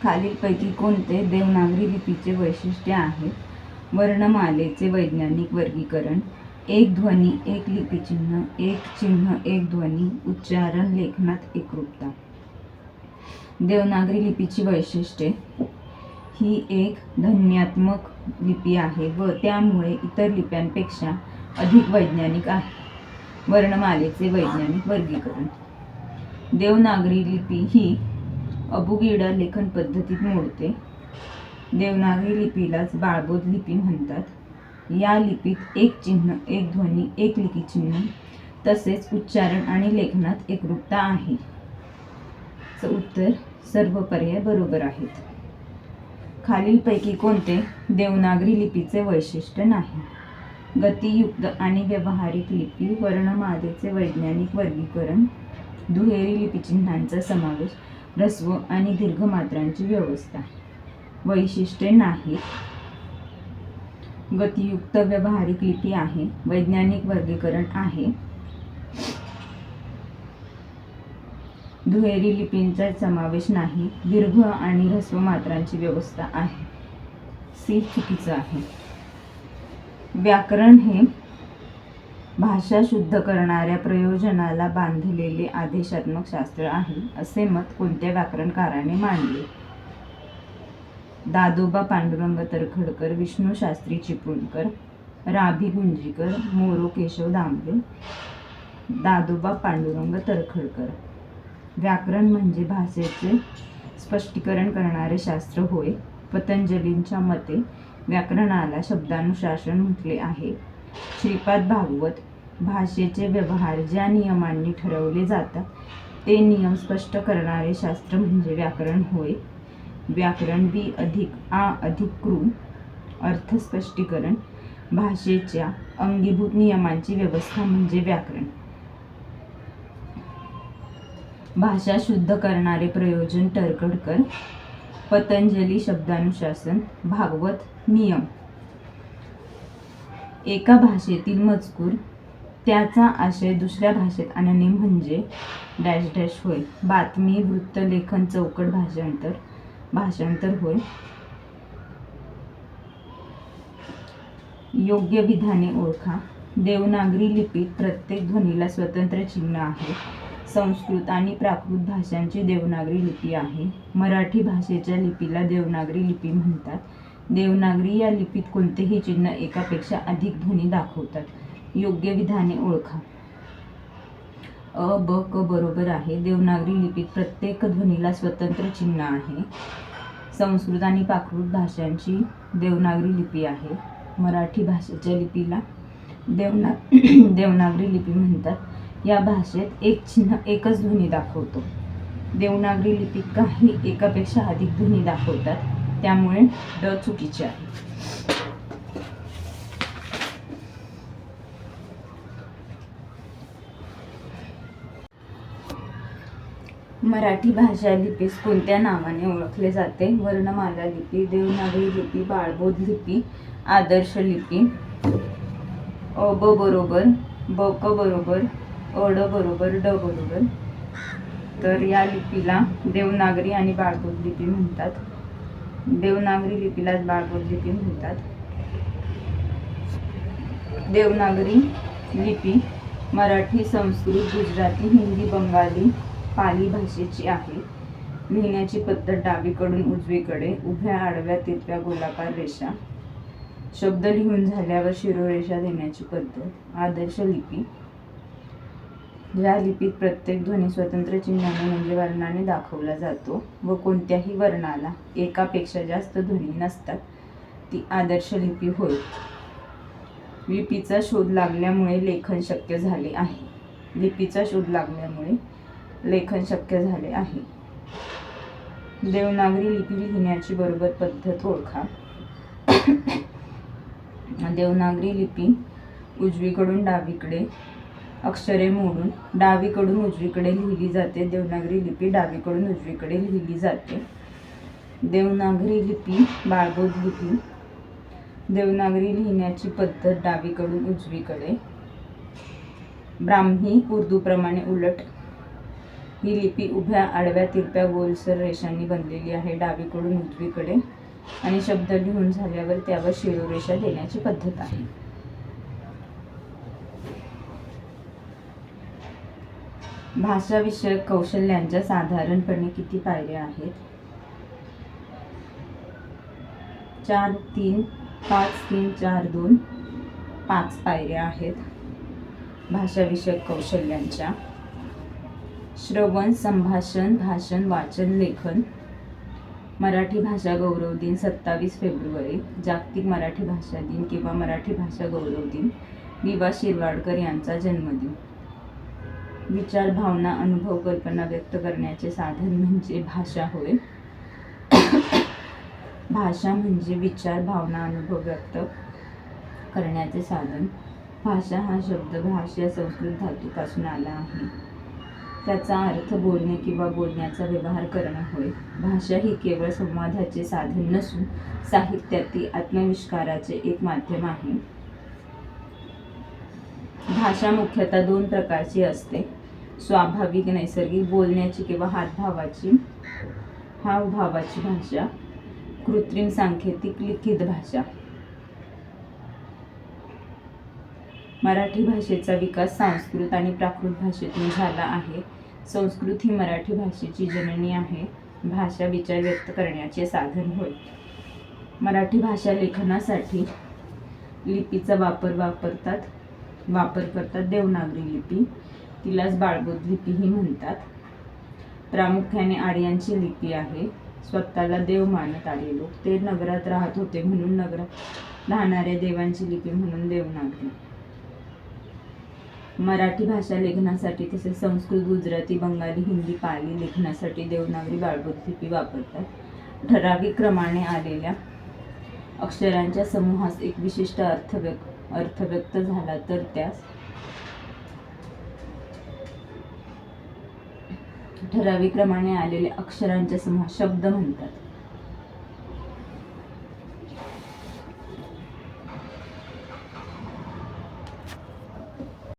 खालीलपैकी कोणते देवनागरी लिपीचे वैशिष्ट्य आहे? वर्णमालेचे वैज्ञानिक वर्गीकरण. एक ध्वनी, एक लिपीचिन्ह, एक चिन्ह, एक ध्वनी, उच्चारण, लेखनात एकरूपता. देवनागरी लिपीची वैशिष्ट्ये. ही एक ध्वन्यात्मक लिपी आहे व त्यामुळे इतर लिप्यांपेक्षा अधिक वैज्ञानिक आहे. वर्णमालेचे वैज्ञानिक वर्गीकरण. देवनागरी लिपी ही अबुगिडा लेखन पद्धतीत मोडते. देवनागरी लिपीलाच बाळबोध लिपी म्हणतात. या लिपीत एक चिन्ह, एक ध्वनी, एक लिपीचिन्ह तसेच उच्चारण आणि लेखनात एकरूपता आहे. उत्तर सर्व पर्याय बरोबर आहेत. खालीलपैकी कोणते देवनागरी लिपीचे वैशिष्ट्य नाही? गतियुक्त आणि व्यावहारिक लिपी. वर्णमालेचे वैज्ञानिक वर्गीकरण. दुहेरी लिपीचिन्हांचा समावेश. ऱ्हस्व आणि दीर्घ मात्रांची व्यवस्था. वैशिष्ट्ये नाहीत. गतियुक्त व्यावहारिक लिपी आहे. वैज्ञानिक वर्गीकरण आहे. दुहेरी लिपींचा समावेश नाही. दीर्घ आणि ऱ्हस्व मात्रांची व्यवस्था आहे. सी चुकीचं आहे. व्याकरण हे भाषा शुद्ध करणाऱ्या प्रयोजनाला बांधलेले आदेशात्मक शास्त्र आहे असे मत कोणत्या व्याकरणकाराने मांडले? दादोबा पांडुरंग तर्खडकर, विष्णू शास्त्री चिपळूणकर, राभी गुंजीकर, मोरो केशव दामले. दादोबा पांडुरंग तर्खडकर. व्याकरण म्हणजे भाषेचे स्पष्टीकरण करणारे शास्त्र होय. पतंजलींच्या मते व्याकरणाला शब्दानुशासन म्हटले आहे. श्रीपाद भागवत. भाषेचे व्यवहार ज्या नियमांनी ठरवले जातात ते नियम स्पष्ट करणारे शास्त्र म्हणजे व्याकरण होय. व्याकरण वि अधिक आ अधिक कृ. अर्थ स्पष्टीकरण. भाषेच्या अंगीभूत नियमांची व्यवस्था म्हणजे व्याकरण. भाषा शुद्ध करणारे प्रयोजन तर्खडकर. पतंजली शब्दानुशासन. भागवत नियम. एका भाषेतील मजकूर त्याचा आशय दुसऱ्या भाषेत आणणे म्हणजे डॅश डॅश होय. बातमी, वृत्त, लेखन, चौकट, भाषांतर होय. योग्य विधाने ओळखा. देवनागरी लिपीत प्रत्येक ध्वनीला स्वतंत्र चिन्ह आहे. संस्कृत आणि प्राकृत भाषांची देवनागरी लिपी आहे. मराठी भाषेच्या लिपीला देवनागरी लिपी म्हणतात. देवनागरी या लिपीत कोणतेही चिन्ह एकापेक्षा अधिक ध्वनी दाखवतात. योग्य विधाने ओळखा. अ, ब, क बरोबर आहे. देवनागरी लिपीत प्रत्येक ध्वनीला स्वतंत्र चिन्ह आहे. संस्कृत आणि प्राकृत भाषांची देवनागरी लिपी आहे. मराठी भाषेच्या लिपीला देवनागरी लिपी म्हणतात. या भाषेत एक चिन्ह एकच ध्वनी दाखवतो. देवनागरी लिपीत काही एकापेक्षा अधिक ध्वनी दाखवतात. त्यामुळे ड चुकीचे आहे. मराठी भाषा लिपीस कोणत्या नावाने ओळखले जाते? वर्णमाला लिपी, देवनागरी लिपी, बाळबोध लिपी, आदर्श लिपी. अ ब बरोबर, ब क बरोबर, अ ड बरोबर, ड बरोबर. तर या लिपीला देवनागरी आणि बाळबोध लिपी म्हणतात. देवनागरी लिपीलाच बाळबोध लिपी म्हणतात. देवनागरी लिपी मराठी, संस्कृत, गुजराती, हिंदी, बंगाली, पाली भाषेची आहे. लिहिण्याची पद्धत डावीकडून उजवीकडे, उभ्या, आडव्या, तिरप्या, गोलाकार रेषा. शब्द लिहून झाल्यावर शिरोरेषा देण्याची पद्धत. आदर्श लिपी. ज्या लिपीत प्रत्येक ध्वनी स्वतंत्र चिन्हाने म्हणजे वर्णाने दाखवला जातो व कोणत्याही वर्णाला एकापेक्षा जास्त ध्वनी नसतात ती आदर्श लिपी होय. लिपीचा शोध लागल्यामुळे लेखन शक्य झाले आहे. लिपीचा शोध लागल्यामुळे लेखन शक्य झाले आहे. देवनागरी लिपी लिहिण्याची बरोबर पद्धत ओळखा. देवनागरी लिपी उजवीकडून डावीकडे अक्षरे मोडून डावीकडून उजवीकडे लिहिली जाते. देवनागरी लिपी डावीकडून उजवीकडे लिहिली जाते. देवनागरी लिपी बाळबोध लिपी. देवनागरी लिहिण्याची पद्धत डावीकडून उजवीकडे. ब्राह्मी उर्दूप्रमाणे उलट. ही लिपी उभ्या आडव्या तिरप्या गोलसर रेषांनी बनलेली आहे, डावीकडून उजवीकडे, आणि शब्द लिहून झाल्यावर त्यावर शिरोरेषा देण्याची पद्धत आहे. भाषा विषयक कौशल्यांच्या साधारणपणे किती पायऱ्या आहेत? 4, 3, 5, 3, 4, 2, 5 पायऱ्या आहेत भाषा विषयक कौशल्यांच्या. श्रवण, संभाषण, भाषण, वाचन, लेखन. मराठी भाषा गौरव दिन 27 फेब्रुवारी, जागतिक मराठी भाषा दिन किंवा मराठी भाषा गौरव दिन. वि. शिरवाडकर यांचा जन्मदिन. विचार, भावना, अनुभव, कल्पना व्यक्त करण्याचे साधन म्हणजे भाषा होय. भाषा म्हणजे विचार, भावना, अनुभव व्यक्त करण्याचे साधन. भाषा हा शब्द भाष या संस्कृत धातूपासून आला आहे. त्याचा अर्थ बोलणे किंवा बोलण्याचा व्यवहार करणे होय. भाषा ही केवळ संवादाचे साधन नसून साहित्यातील आत्मविष्काराचे एक माध्यम आहे. भाषा मुख्यतः 2 प्रकारची असते: स्वाभाविक नैसर्गिक बोलण्याची किंवा हावभावाची भाषा, कृत्रिम सांकेतिक लिखित भाषा. मराठी भाषेचा विकास संस्कृत आणि प्राकृत भाषेतून झाला आहे. संस्कृत ही मराठी भाषेची जननी आहे. भाषा विचार व्यक्त करण्याचे साधन होय. मराठी भाषा लेखनासाठी लिपीचा वापर करतात देवनागरी लिपी, तिलाच बाळबोध लिपीही म्हणतात. प्रामुख्याने आर्यांची लिपी आहे. स्वतःला देव मानत आले लोक ते नगरात राहत होते म्हणून नगरात राहणाऱ्या देवांची लिपी म्हणून देवनागरी. मराठी भाषा लेखनासाठी तसेच संस्कृत, गुजराती, बंगाली, हिंदी, पाली लेखनासाठी देवनागरी बाळबोध लिपी वापरतात. ठराविक क्रमाने आलेल्या अक्षरांच्या समूहास एक विशिष्ट अर्थ व्यक्त झाला तर त्यास ठराविक क्रमाने आलेल्या अक्षरांच्या समूहास शब्द म्हणतात.